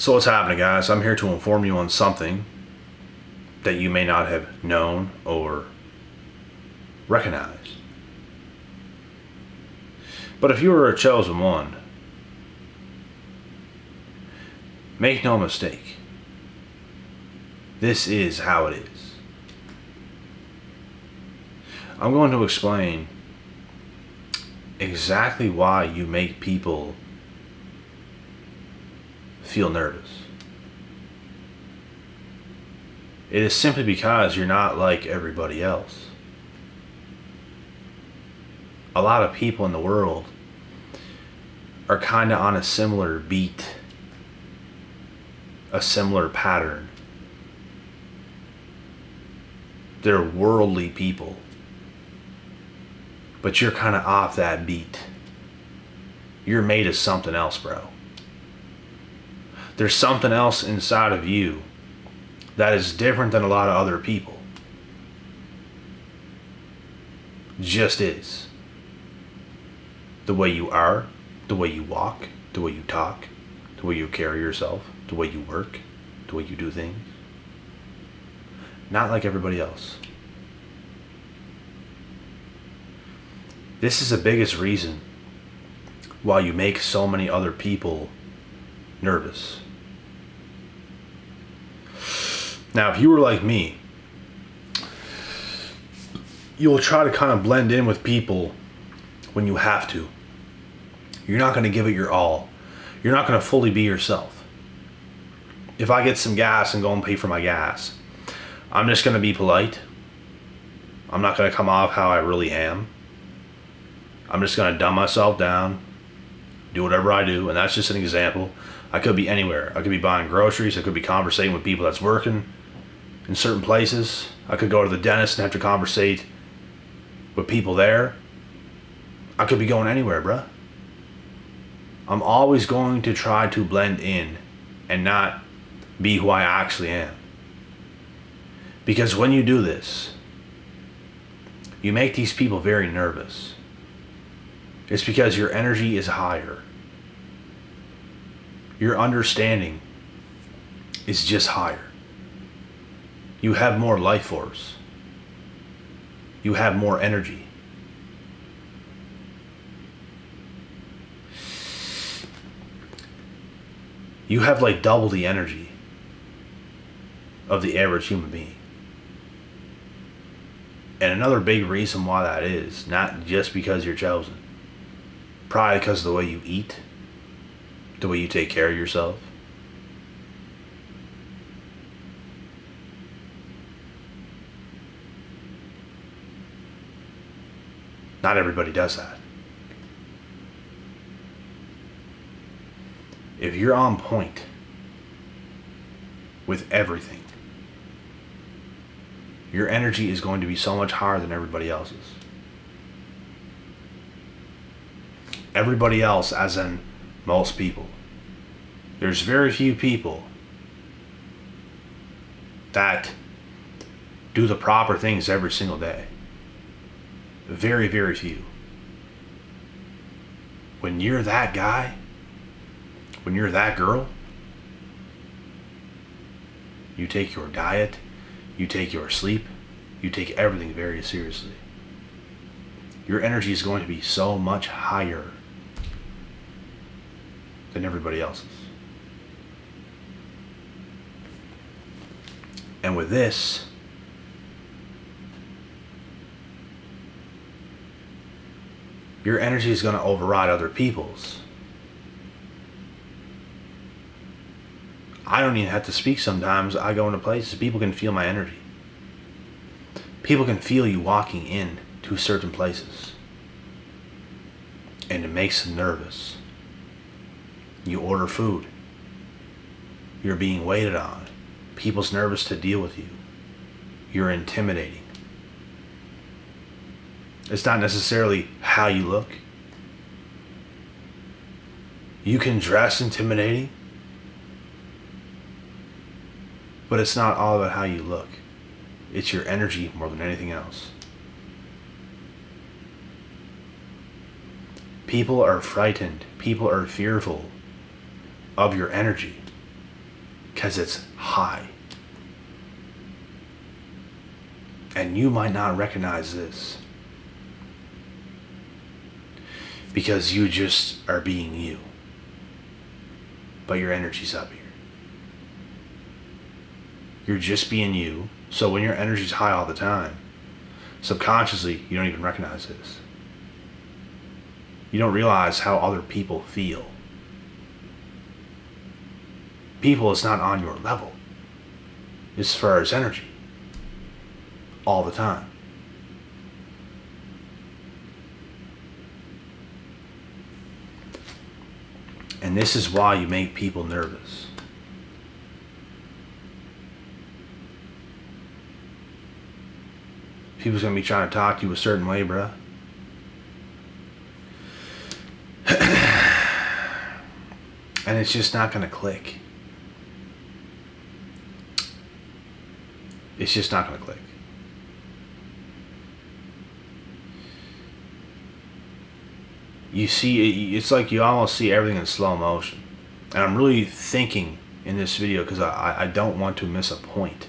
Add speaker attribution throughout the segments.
Speaker 1: So what's happening, guys? I'm here to inform you on something that you may not have known or recognized. But if you were a chosen one, make no mistake, this is how it is. I'm going to explain exactly why you make people feel nervous. It is simply because you're not like everybody else. A lot of people in the world are kind of on a similar beat, a similar pattern. They're worldly people, but you're kind of off that beat. You're made of something else, bro. There's something else inside of you that is different than a lot of other people. Just is. The way you are, the way you walk, the way you talk, the way you carry yourself, the way you work, the way you do things. Not like everybody else. This is the biggest reason why you make so many other people nervous. Now, if you were like me, you'll try to kind of blend in with people when you have to. You're not going to give it your all. You're not going to fully be yourself. If I get some gas and go and pay for my gas, I'm just going to be polite. I'm not going to come off how I really am. I'm just going to dumb myself down, do whatever I do, and that's just an example. I could be anywhere. I could be buying groceries. I could be conversating with people that's working in certain places. I could go to the dentist and have to conversate with people there. I could be going anywhere, bruh. I'm always going to try to blend in and not be who I actually am. Because when you do this, you make these people very nervous. It's because your energy is higher. Your understanding is just higher. You have more life force. You have more energy. You have like double the energy of the average human being. And another big reason why that is, not just because you're chosen, probably because of the way you eat, the way you take care of yourself. Not everybody does that. If you're on point with everything, your energy is going to be so much higher than everybody else's. Everybody else, as in most people. There's very few people that do the proper things every single day. Very, very few. When you're that guy, when you're that girl, you take your diet, you take your sleep, you take everything very seriously. Your energy is going to be so much higher than everybody else's. And with this, your energy is going to override other people's. I don't even have to speak sometimes. I go into places, people can feel my energy. People can feel you walking in to certain places. And it makes them nervous. You order food. You're being waited on. People's nervous to deal with you. You're intimidating. It's not necessarily how you look. You can dress intimidating, but it's not all about how you look. It's your energy more than anything else. People are frightened. People are fearful of your energy. because it's high. And you might not recognize this because you just are being you, but your energy's up here. You're just being you, so when your energy's high all the time, subconsciously you don't even recognize this. You don't realize how other people feel. People is not on your level as far as energy all the time. And this is why you make people nervous. People's gonna be trying to talk to you a certain way, bruh. And it's just not gonna click. It's just not gonna click. You see, it's like you almost see everything in slow motion. And I'm really thinking in this video because I don't want to miss a point.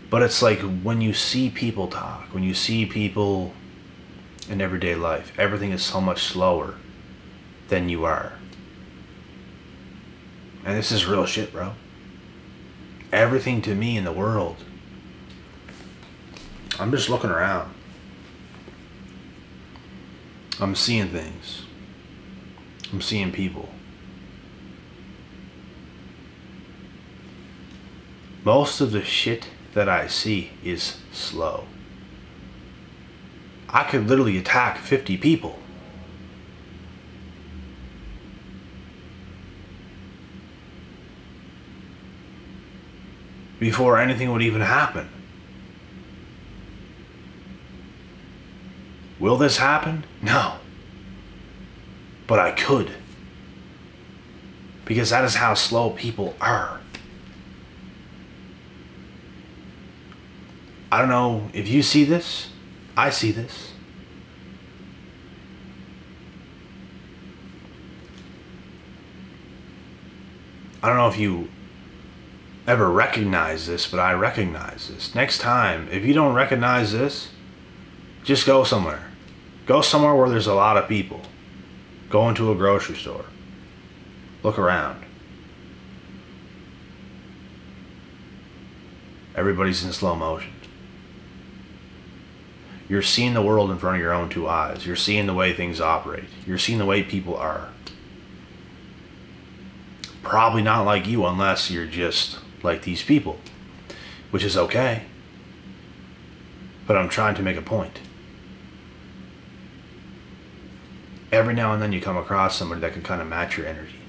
Speaker 1: But it's like when you see people talk, when you see people in everyday life, everything is so much slower than you are. And this is real shit, bro. Everything to me in the world, I'm just looking around. I'm seeing things. I'm seeing people. Most of the shit that I see is slow. I could literally attack 50 people. Before anything would even happen. Will this happen? No. But I could. Because that is how slow people are. I don't know if you see this. I see this. I don't know if you ever recognize this, but I recognize this. Next time, if you don't recognize this, just go somewhere. Go somewhere where there's a lot of people. Go into a grocery store. Look around. Everybody's in slow motion. You're seeing the world in front of your own two eyes. You're seeing the way things operate. You're seeing the way people are. Probably not like you unless you're just like these people, which is okay. But I'm trying to make a point. Every now and then you come across somebody that can kind of match your energy.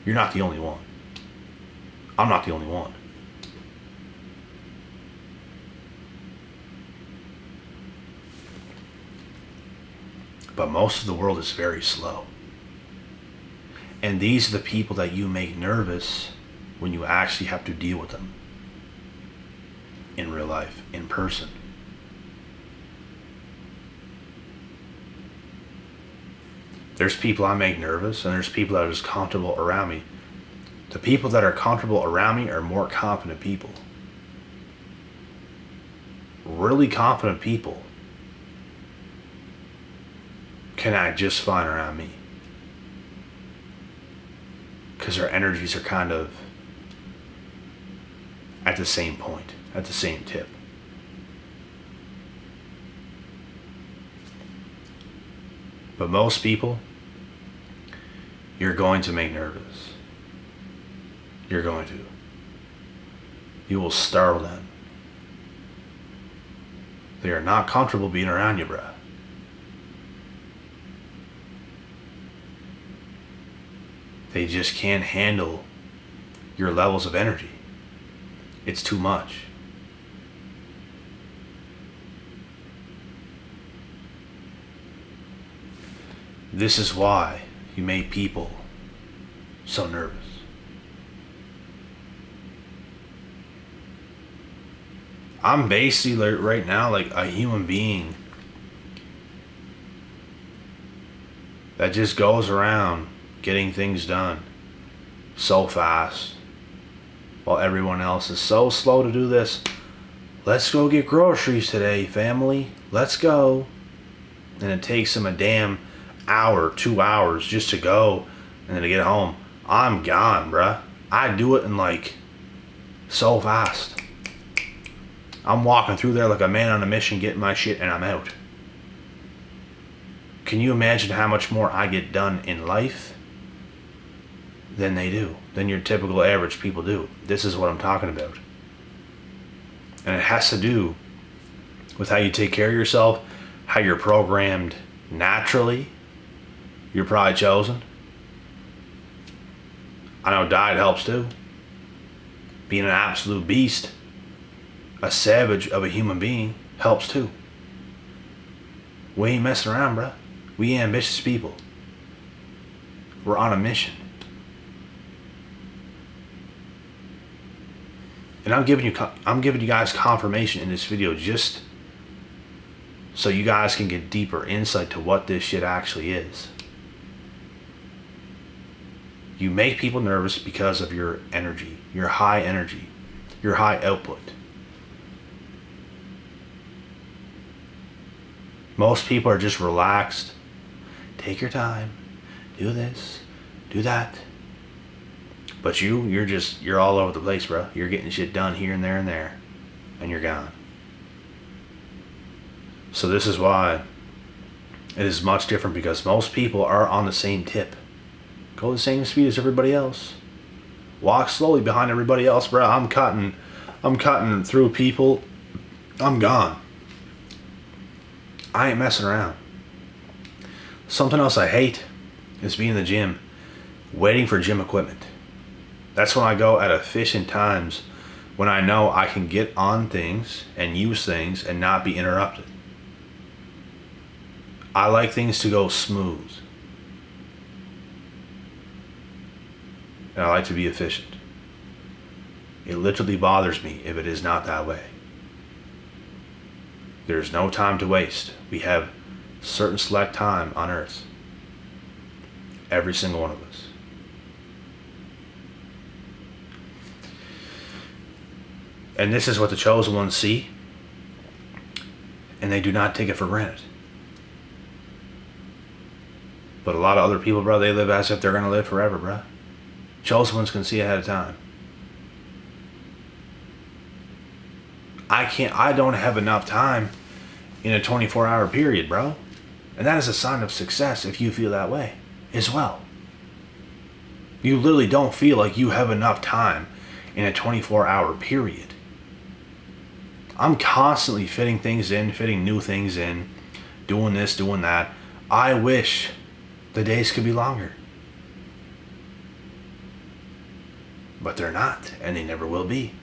Speaker 1: You're not the only one. I'm not the only one. But most of the world is very slow. And these are the people that you make nervous when you actually have to deal with them. In real life, in person. There's people I make nervous, and there's people that are just comfortable around me. The people that are comfortable around me are more confident people. Really confident people can act just fine around me. Because their energies are kind of at the same point, at the same tip. But most people, you're going to make nervous. You're going to. You will startle them. They are not comfortable being around you, bruh. They just can't handle your levels of energy. It's too much. This is why you make people so nervous. I'm basically right now like a human being that just goes around getting things done, so fast, while everyone else is so slow to do this. Let's go get groceries today, family. Let's go. And it takes them a damn hour, 2 hours just to go, and then to get home, I'm gone, bruh. I do it in like so fast. I'm walking through there like a man on a mission, getting my shit, and I'm out. Can you imagine how much more I get done in life than they do, than your typical average people do? This is what I'm talking about. And it has to do with how you take care of yourself, how you're programmed naturally. You're probably chosen. I know diet helps too. Being an absolute beast, a savage of a human being, helps too. We ain't messing around, bruh. We ambitious people. We're on a mission. And I'm giving you guys confirmation in this video just so you guys can get deeper insight to what this shit actually is. You make people nervous because of your energy, your high energy, your high output. Most people are just relaxed. Take your time. Do this. Do that. But you're all over the place, bro. You're getting shit done here and there and there. And you're gone. So this is why it is much different, because most people are on the same tip. Go the same speed as everybody else. Walk slowly behind everybody else, bro. I'm cutting through people. I'm gone. I ain't messing around. Something else I hate is being in the gym, waiting for gym equipment. That's when I go at efficient times, when I know I can get on things and use things and not be interrupted. I like things to go smooth. And I like to be efficient. It literally bothers me if it is not that way. There's no time to waste. We have certain select time on earth. Every single one of us. And this is what the chosen ones see, and they do not take it for granted. But a lot of other people, bro, they live as if they're going to live forever, bro. Chosen ones can see ahead of time. I don't have enough time in a 24-hour period, bro. And that is a sign of success if you feel that way as well. You literally don't feel like you have enough time in a 24-hour period. I'm constantly fitting things in, fitting new things in, doing this, doing that. I wish the days could be longer. But they're not, and they never will be.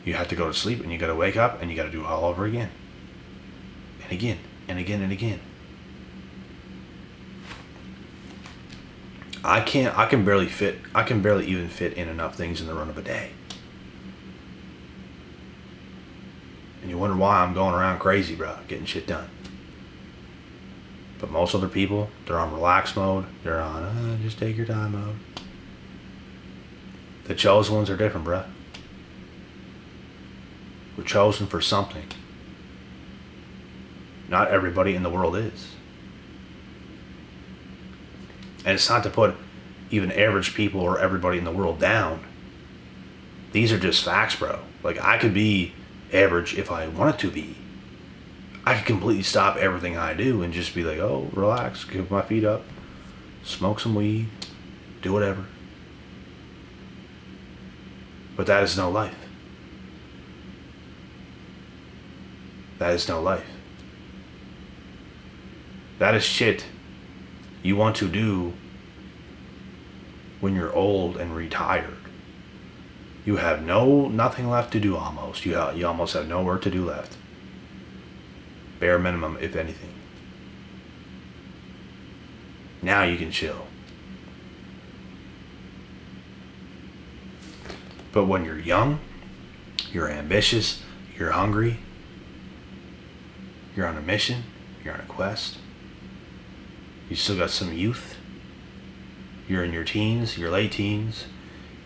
Speaker 1: You have to go to sleep, and you got to wake up, and you got to do it all over again. And again, and again, and again. I can barely even fit in enough things in the run of a day. And you wonder why I'm going around crazy, bro, getting shit done. But most other people, they're on relax mode. They're on, just take your time mode. The chosen ones are different, bro. We're chosen for something. Not everybody in the world is. And it's not to put even average people or everybody in the world down. These are just facts, bro. Like, I could be average if I wanted to be. I could completely stop everything I do and just be like, oh, relax, keep my feet up, smoke some weed, do whatever. But that is no life. That is no life. That is shit you want to do when you're old and retired. You have nothing left to do almost. You almost have no work to do left. Bare minimum, if anything. Now you can chill. But when you're young, you're ambitious, you're hungry, you're on a mission, you're on a quest, you still got some youth, You're in your teens, your late teens,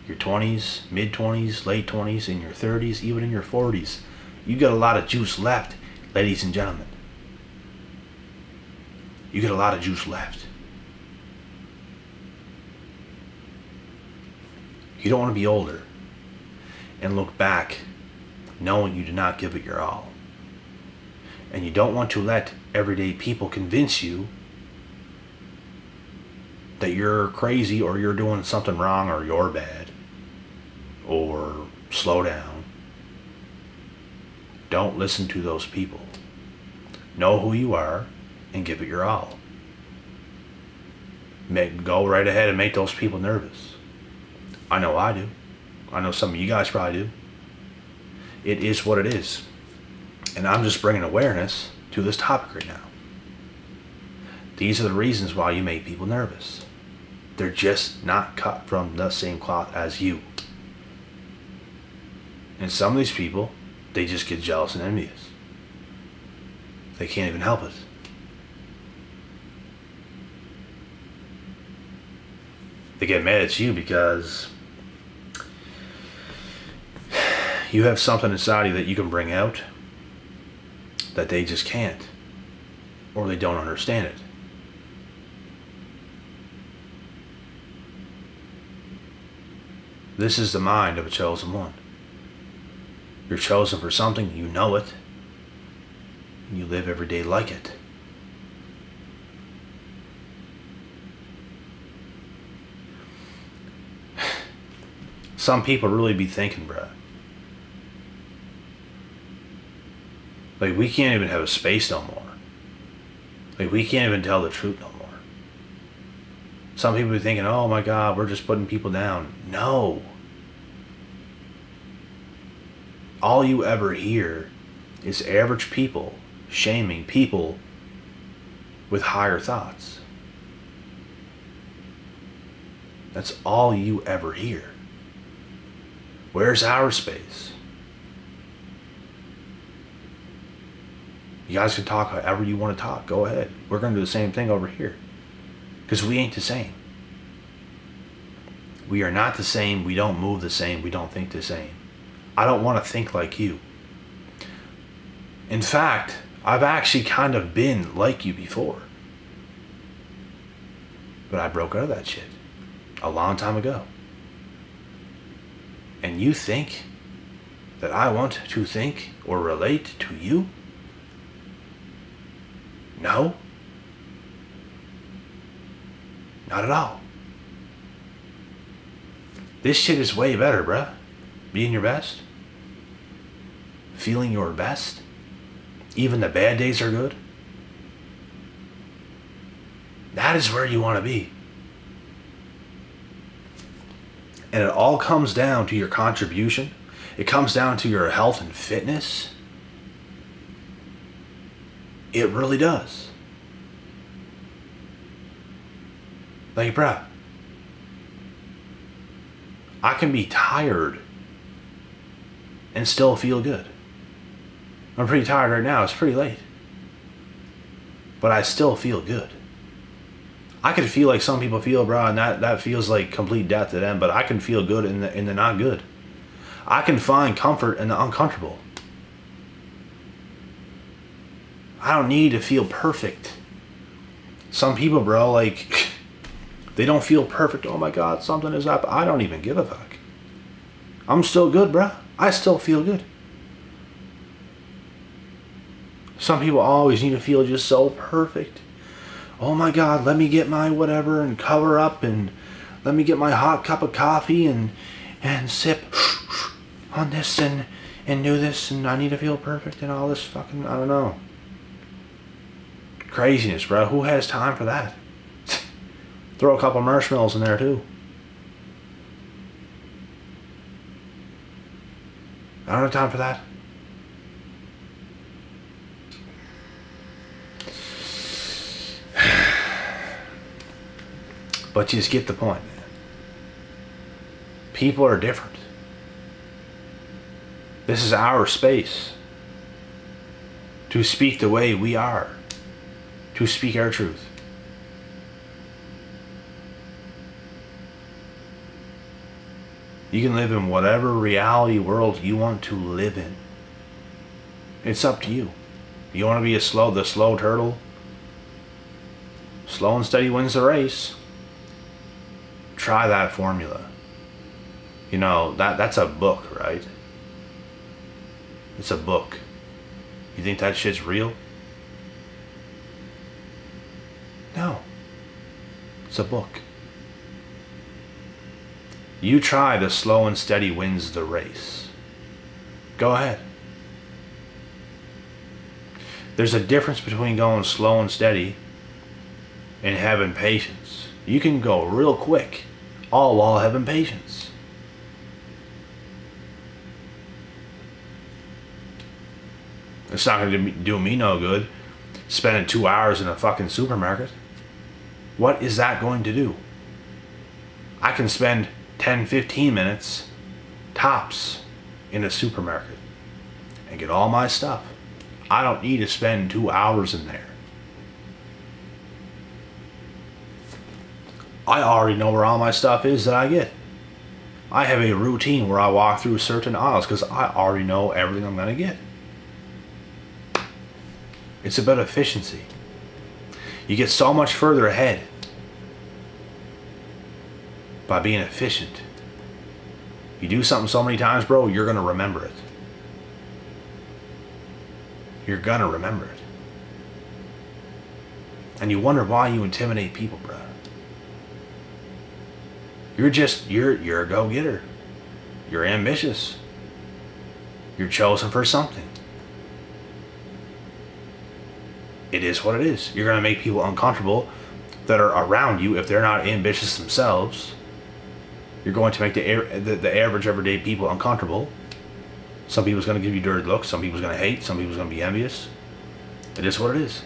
Speaker 1: your 20s, mid-20s, late 20s, in your 30s, even in your 40s. You got a lot of juice left, ladies and gentlemen. You got a lot of juice left. You don't want to be older and look back knowing you did not give it your all. And you don't want to let everyday people convince you that you're crazy or you're doing something wrong or you're bad or slow down. Don't listen to those people. Know who you are and give it your all. Go right ahead and make those people nervous. I know I do. I know some of you guys probably do. It is what it is. And I'm just bringing awareness to this topic right now. These are the reasons why you make people nervous. They're just not cut from the same cloth as you. And some of these people, they just get jealous and envious. They can't even help it. They get mad at you because you have something inside you that you can bring out that they just can't, or they don't understand it. This is the mind of a chosen one. You're chosen for something, you know it, and you live every day like it. Some people really be thinking, bruh, like, we can't even have a space no more. Like, we can't even tell the truth no more. Some people be thinking, oh my God, we're just putting people down. No. All you ever hear is average people shaming people with higher thoughts. That's all you ever hear. Where's our space? You guys can talk however you want to talk. Go ahead. We're going to do the same thing over here. Because we ain't the same. We are not the same. We don't move the same. We don't think the same. I don't want to think like you. In fact, I've actually kind of been like you before. But I broke out of that shit a long time ago. And you think that I want to think or relate to you? No. Not at all. This shit is way better, bruh. Being your best. Feeling your best. Even the bad days are good. That is where you want to be. And it all comes down to your contribution. It comes down to your health and fitness. It really does. Like, bruh, I can be tired and still feel good. I'm pretty tired right now. It's pretty late. But I still feel good. I can feel like some people feel, bro, and that feels like complete death to them, but I can feel good in the not good. I can find comfort in the uncomfortable. I don't need to feel perfect. Some people, bro, like, they don't feel perfect. Oh my God, something is up. I don't even give a fuck. I'm still good, bro. I still feel good. Some people always need to feel just so perfect. Oh my God, let me get my whatever and cover up, and let me get my hot cup of coffee and sip on this and do this, and I need to feel perfect and all this fucking, I don't know. Craziness, bro. Who has time for that? Throw a couple marshmallows in there too. I don't have time for that. But you just get the point, man. People are different. This is our space to speak the way we are, to speak our truth. You can live in whatever reality world you want to live in. It's up to you. You want to be the slow turtle? Slow and steady wins the race. Try that formula. You know, that's a book, right? It's a book. You think that shit's real? No. It's a book. You try the slow and steady wins the race. Go ahead. There's a difference between going slow and steady and having patience. You can go real quick, all while having patience. It's not going to do me no good spending 2 hours in a fucking supermarket. What is that going to do? I can spend 10-15 minutes tops in a supermarket and get all my stuff. I don't need to spend 2 hours in there. I already know where all my stuff is that I get. I have a routine where I walk through certain aisles because I already know everything I'm going to get. It's about efficiency. You get so much further ahead by being efficient. You do something so many times, bro, you're going to remember it. You're going to remember it. And you wonder why you intimidate people, bro. You're a go-getter. You're ambitious. You're chosen for something. It is what it is. You're going to make people uncomfortable that are around you if they're not ambitious themselves. You're going to make the average everyday people uncomfortable. Some people's going to give you dirty looks. Some people's going to hate. Some people's going to be envious. It is what it is.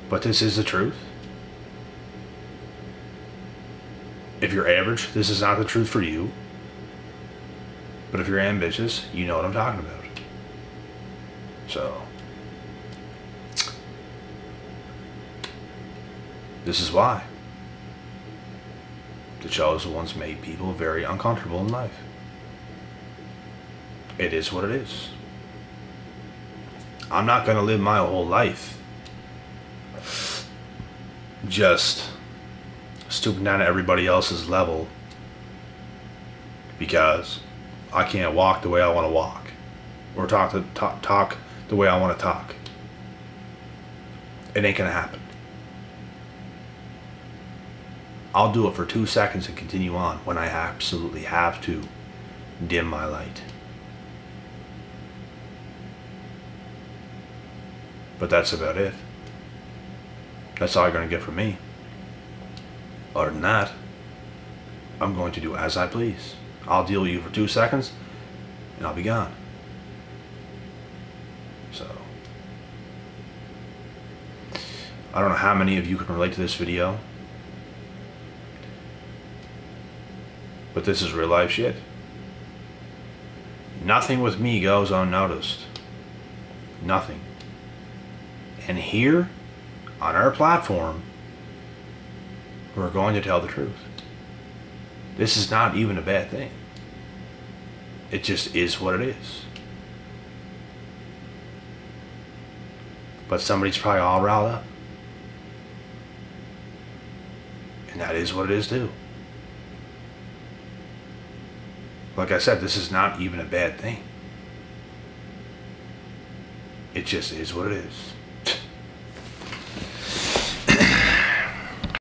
Speaker 1: But this is the truth. If you're average, this is not the truth for you. But if you're ambitious, you know what I'm talking about. So, this is why the chosen ones made people very uncomfortable in life. It is what it is. I'm not going to live my whole life just stooping down to everybody else's level because I can't walk the way I want to walk or talk the way I want to talk. It ain't going to happen. I'll do it for 2 seconds and continue on when I absolutely have to dim my light. But that's about it. That's all you're going to get from me. Other than that, I'm going to do as I please. I'll deal with you for 2 seconds and I'll be gone. So, I don't know how many of you can relate to this video, but this is real life shit. Nothing with me goes unnoticed. Nothing. And here, on our platform, we're going to tell the truth. This is not even a bad thing. It just is what it is. But somebody's probably all riled up. And that is what it is too. Like I said, this is not even a bad thing. It just is what it is.